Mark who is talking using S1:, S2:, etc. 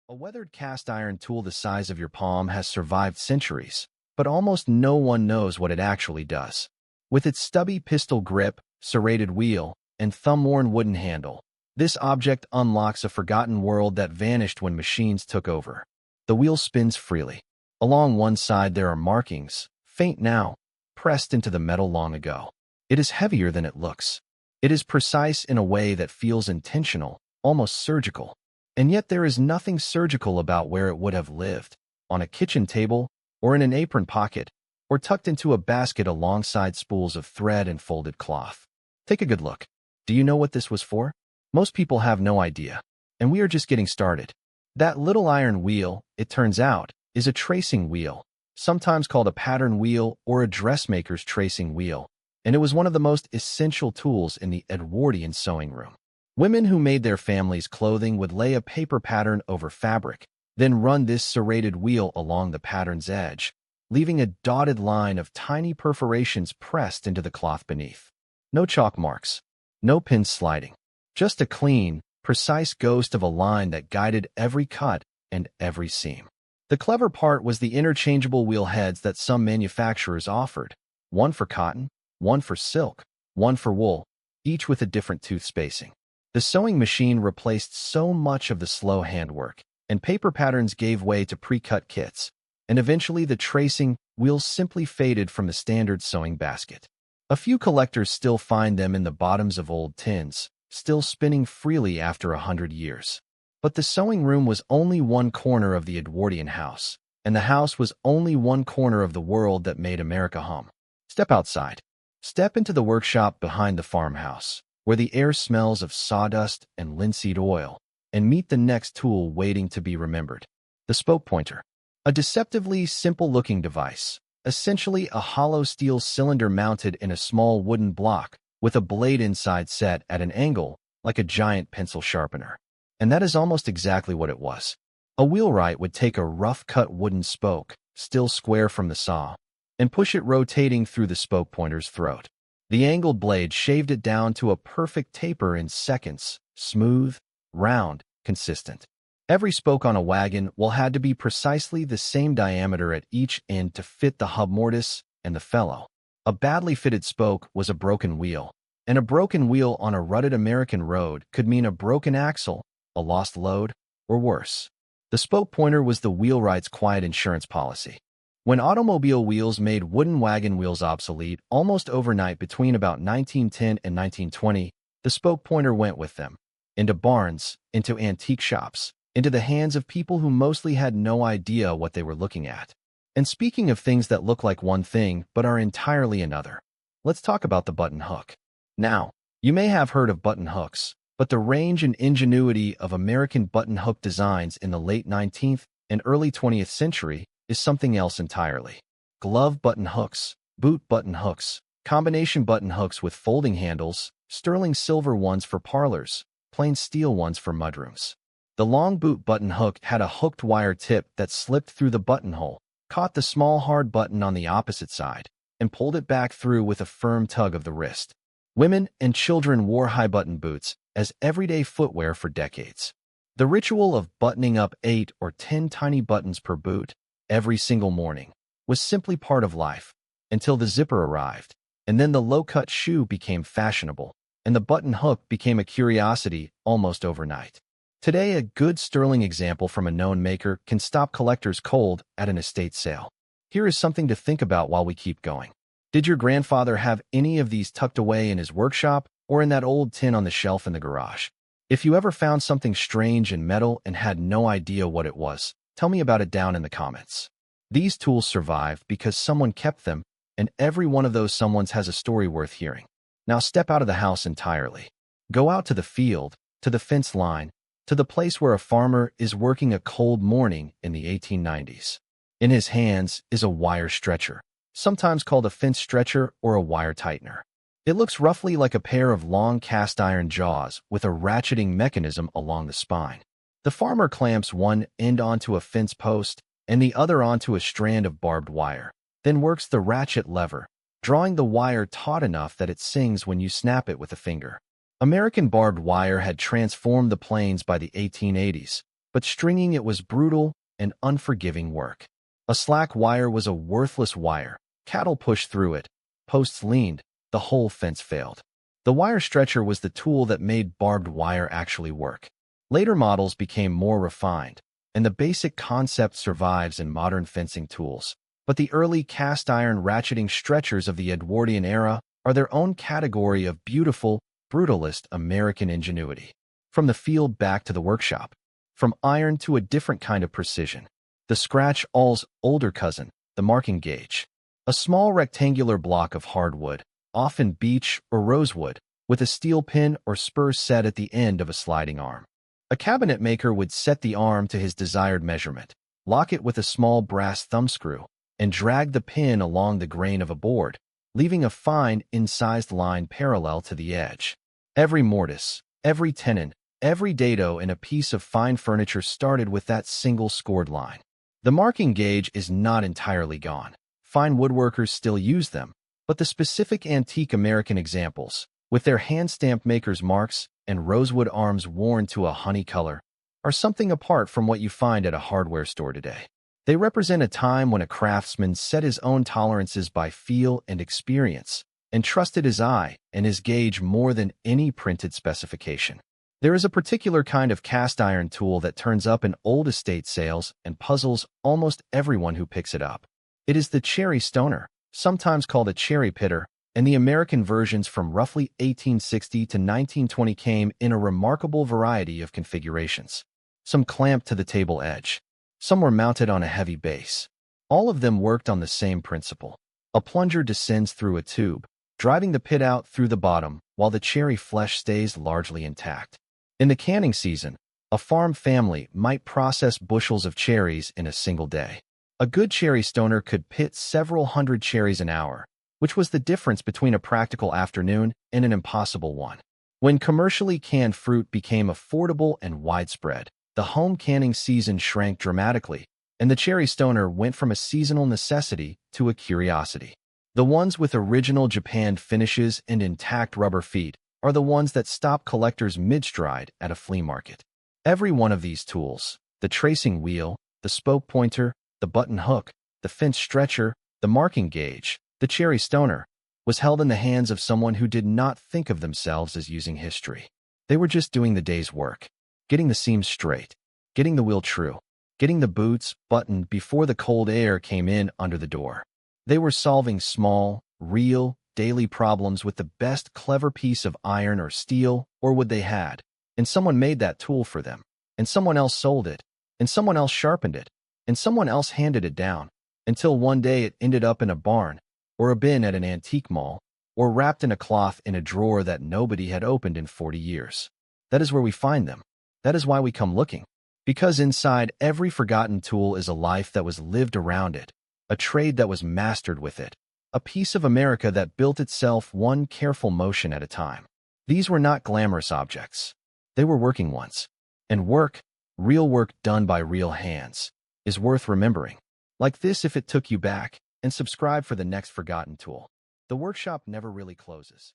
S1: A weathered cast iron tool the size of your palm has survived centuries, but almost no one knows what it actually does. With its stubby pistol grip, serrated wheel, and thumb-worn wooden handle, this object unlocks a forgotten world that vanished when machines took over. The wheel spins freely. Along one side there are markings, faint now, pressed into the metal long ago. It is heavier than it looks. It is precise in a way that feels intentional, almost surgical. And yet there is nothing surgical about where it would have lived, on a kitchen table, or in an apron pocket, or tucked into a basket alongside spools of thread and folded cloth. Take a good look. Do you know what this was for? Most people have no idea, and we are just getting started. That little iron wheel, it turns out, is a tracing wheel, sometimes called a pattern wheel or a dressmaker's tracing wheel, and it was one of the most essential tools in the Edwardian sewing room. Women who made their families' clothing would lay a paper pattern over fabric, then run this serrated wheel along the pattern's edge, leaving a dotted line of tiny perforations pressed into the cloth beneath. No chalk marks, no pins sliding, just a clean, precise ghost of a line that guided every cut and every seam. The clever part was the interchangeable wheel heads that some manufacturers offered, one for cotton, one for silk, one for wool, each with a different tooth spacing. The sewing machine replaced so much of the slow handwork, and paper patterns gave way to pre-cut kits, and eventually the tracing wheels simply faded from the standard sewing basket. A few collectors still find them in the bottoms of old tins, still spinning freely after 100 years. But the sewing room was only one corner of the Edwardian house, and the house was only one corner of the world that made America hum. Step outside. Step into the workshop behind the farmhouse, where the air smells of sawdust and linseed oil, and meet the next tool waiting to be remembered. The spoke pointer. A deceptively simple-looking device, essentially a hollow steel cylinder mounted in a small wooden block with a blade inside set at an angle like a giant pencil sharpener. And that is almost exactly what it was. A wheelwright would take a rough-cut wooden spoke, still square from the saw, and push it rotating through the spoke pointer's throat. The angled blade shaved it down to a perfect taper in seconds, smooth, round, consistent. Every spoke on a wagon had to be precisely the same diameter at each end to fit the hub mortise and the felloe. A badly fitted spoke was a broken wheel, and a broken wheel on a rutted American road could mean a broken axle, a lost load, or worse. The spoke pointer was the wheelwright's quiet insurance policy. When automobile wheels made wooden wagon wheels obsolete almost overnight between about 1910 and 1920, the spoke pointer went with them. Into barns, into antique shops, into the hands of people who mostly had no idea what they were looking at. And speaking of things that look like one thing but are entirely another, let's talk about the button hook. Now, you may have heard of button hooks, but the range and ingenuity of American button hook designs in the late 19th and early 20th century is something else entirely. Glove button hooks, boot button hooks, combination button hooks with folding handles, sterling silver ones for parlors, plain steel ones for mudrooms. The long boot button hook had a hooked wire tip that slipped through the buttonhole, caught the small hard button on the opposite side, and pulled it back through with a firm tug of the wrist. Women and children wore high-button boots as everyday footwear for decades. The ritual of buttoning up 8 or 10 tiny buttons per boot every single morning was simply part of life, until the zipper arrived, and then the low-cut shoe became fashionable, and the button hook became a curiosity almost overnight. Today, a good sterling example from a known maker can stop collectors cold at an estate sale. Here is something to think about while we keep going. Did your grandfather have any of these tucked away in his workshop or in that old tin on the shelf in the garage? If you ever found something strange in metal and had no idea what it was, tell me about it down in the comments. These tools survived because someone kept them, and every one of those someones has a story worth hearing. Now step out of the house entirely. Go out to the field, to the fence line, to the place where a farmer is working a cold morning in the 1890s. In his hands is a wire stretcher, sometimes called a fence stretcher or a wire tightener. It looks roughly like a pair of long cast iron jaws with a ratcheting mechanism along the spine. The farmer clamps one end onto a fence post and the other onto a strand of barbed wire, then works the ratchet lever, drawing the wire taut enough that it sings when you snap it with a finger. American barbed wire had transformed the plains by the 1880s, but stringing it was brutal and unforgiving work. A slack wire was a worthless wire. Cattle pushed through it. Posts leaned. The whole fence failed. The wire stretcher was the tool that made barbed wire actually work. Later models became more refined, and the basic concept survives in modern fencing tools. But the early cast-iron ratcheting stretchers of the Edwardian era are their own category of beautiful, brutalist American ingenuity. From the field back to the workshop. From iron to a different kind of precision. The scratch-aul's older cousin, the marking gauge. A small rectangular block of hardwood, often beech or rosewood, with a steel pin or spur set at the end of a sliding arm. A cabinet maker would set the arm to his desired measurement, lock it with a small brass thumbscrew, and drag the pin along the grain of a board, leaving a fine, incised line parallel to the edge. Every mortise, every tenon, every dado in a piece of fine furniture started with that single scored line. The marking gauge is not entirely gone. Fine woodworkers still use them, but the specific antique American examples, with their hand-stamped maker's marks and rosewood arms worn to a honey color, are something apart from what you find at a hardware store today. They represent a time when a craftsman set his own tolerances by feel and experience, and trusted his eye and his gauge more than any printed specification. There is a particular kind of cast-iron tool that turns up in old estate sales and puzzles almost everyone who picks it up. It is the cherry stoner, sometimes called a cherry pitter, and the American versions from roughly 1860 to 1920 came in a remarkable variety of configurations. Some clamped to the table edge. Some were mounted on a heavy base. All of them worked on the same principle. A plunger descends through a tube, driving the pit out through the bottom while the cherry flesh stays largely intact. In the canning season, a farm family might process bushels of cherries in a single day. A good cherry stoner could pit several hundred cherries an hour, which was the difference between a practical afternoon and an impossible one. When commercially canned fruit became affordable and widespread, the home canning season shrank dramatically, and the cherry stoner went from a seasonal necessity to a curiosity. The ones with original Japan finishes and intact rubber feet are the ones that stop collectors mid-stride at a flea market. Every one of these tools, the tracing wheel, the spoke pointer, the button hook, the fence stretcher, the marking gauge, the cherry stoner, was held in the hands of someone who did not think of themselves as using history. They were just doing the day's work, getting the seams straight, getting the wheel true, getting the boots buttoned before the cold air came in under the door. They were solving small, real, daily problems with the best clever piece of iron or steel or wood they had, and someone made that tool for them, and someone else sold it, and someone else sharpened it, and someone else handed it down, until one day it ended up in a barn, or a bin at an antique mall, or wrapped in a cloth in a drawer that nobody had opened in 40 years. That is where we find them. That is why we come looking. Because inside every forgotten tool is a life that was lived around it, a trade that was mastered with it, a piece of America that built itself one careful motion at a time. These were not glamorous objects. They were working ones. And work, real work done by real hands, is worth remembering. Like this if it took you back, and subscribe for the next forgotten tool. The workshop never really closes.